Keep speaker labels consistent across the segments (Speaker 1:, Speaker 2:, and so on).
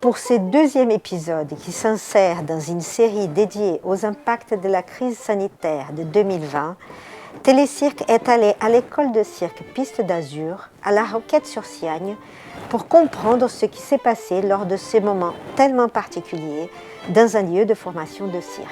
Speaker 1: Pour ce deuxième épisode qui s'insère dans une série dédiée aux impacts de la crise sanitaire de 2020, Télécirque est allé à l'école de cirque Piste d'Azur, à La Roquette-sur-Siagne, pour comprendre ce qui s'est passé lors de ces moments tellement particuliers dans un lieu de formation de cirque.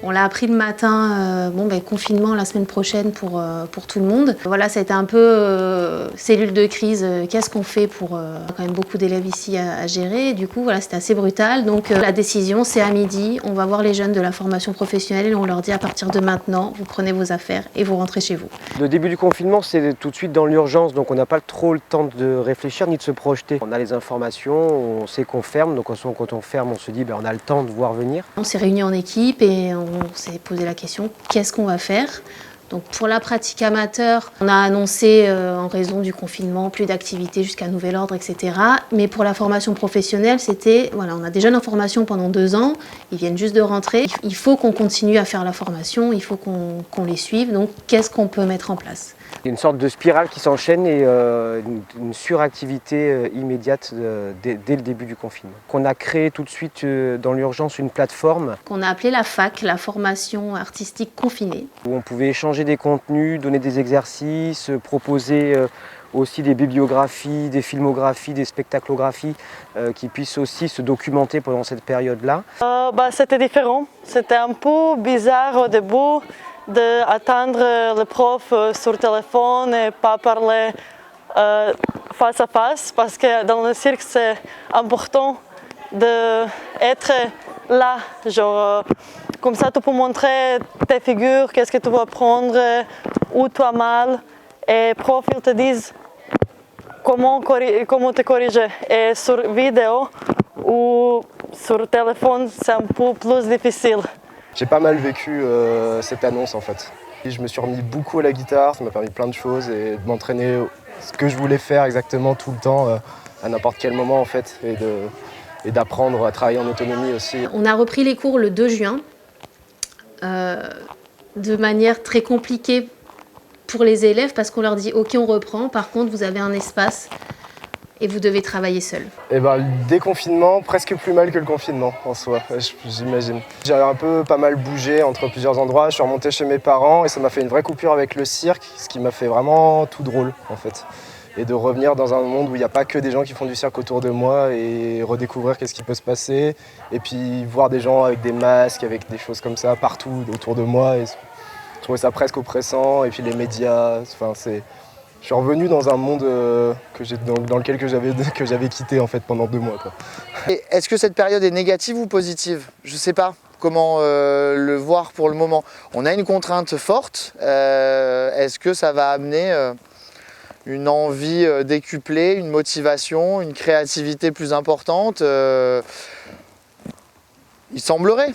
Speaker 2: On l'a appris le matin, confinement la semaine prochaine pour tout le monde. Voilà, ça a été un peu cellule de crise, qu'est-ce qu'on fait pour quand même beaucoup d'élèves ici à gérer. Et du coup, voilà, c'était assez brutal. Donc la décision, c'est à midi, on va voir les jeunes de la formation professionnelle et on leur dit à partir de maintenant, vous prenez vos affaires et vous rentrez chez vous.
Speaker 3: Le début du confinement, c'est tout de suite dans l'urgence, donc on n'a pas trop le temps de réfléchir ni de se projeter. On a les informations, on sait qu'on ferme, donc quand on ferme, on se dit on a le temps de voir venir.
Speaker 2: On s'est réunis en équipe et on s'est posé la question, qu'est-ce qu'on va faire ? Donc pour la pratique amateur, on a annoncé en raison du confinement plus d'activités jusqu'à nouvel ordre, etc. Mais pour la formation professionnelle, c'était, voilà, on a des jeunes en formation pendant 2 ans, ils viennent juste de rentrer. Il faut qu'on continue à faire la formation, il faut qu'on les suive. Donc qu'est-ce qu'on peut mettre en place ?
Speaker 3: Il y a une sorte de spirale qui s'enchaîne et une suractivité immédiate dès le début du confinement. On a créé tout de suite dans l'urgence une plateforme
Speaker 2: qu'on a appelée la FAC, la formation artistique confinée.
Speaker 3: Où on pouvait échanger des contenus, donner des exercices, proposer aussi des bibliographies, des filmographies, des spectaclographies qui puissent aussi se documenter pendant cette période-là.
Speaker 4: C'était différent, c'était un peu bizarre au début d'attendre le prof sur téléphone et pas parler face à face parce que dans le cirque c'est important d'être là, genre comme ça tu peux montrer tes figures, qu'est-ce que tu vas prendre, où tu as mal et le prof il te dit comment te corriger. Et sur vidéo ou sur téléphone c'est un peu plus difficile.
Speaker 5: J'ai pas mal vécu cette annonce en fait. Et je me suis remis beaucoup à la guitare, ça m'a permis plein de choses et de m'entraîner ce que je voulais faire exactement tout le temps, à n'importe quel moment en fait, et d'apprendre à travailler en autonomie aussi.
Speaker 2: On a repris les cours le 2 juin, de manière très compliquée pour les élèves parce qu'on leur dit ok on reprend, par contre vous avez un espace et vous devez travailler seul.
Speaker 5: Et le déconfinement, presque plus mal que le confinement en soi, j'imagine. J'ai un peu pas mal bougé entre plusieurs endroits, je suis remonté chez mes parents et ça m'a fait une vraie coupure avec le cirque, ce qui m'a fait vraiment tout drôle en fait. Et de revenir dans un monde où il n'y a pas que des gens qui font du cirque autour de moi et redécouvrir qu'est-ce qui peut se passer. Et puis voir des gens avec des masques, avec des choses comme ça partout autour de moi. Et je trouvais ça presque oppressant. Et puis les médias, je suis revenu dans un monde dans lequel que j'avais quitté en fait pendant 2 mois. Quoi.
Speaker 6: Est-ce que cette période est négative ou positive ? Je ne sais pas comment le voir pour le moment. On a une contrainte forte. Est-ce que ça va amener une envie décuplée, une motivation, une créativité plus importante ? Il semblerait.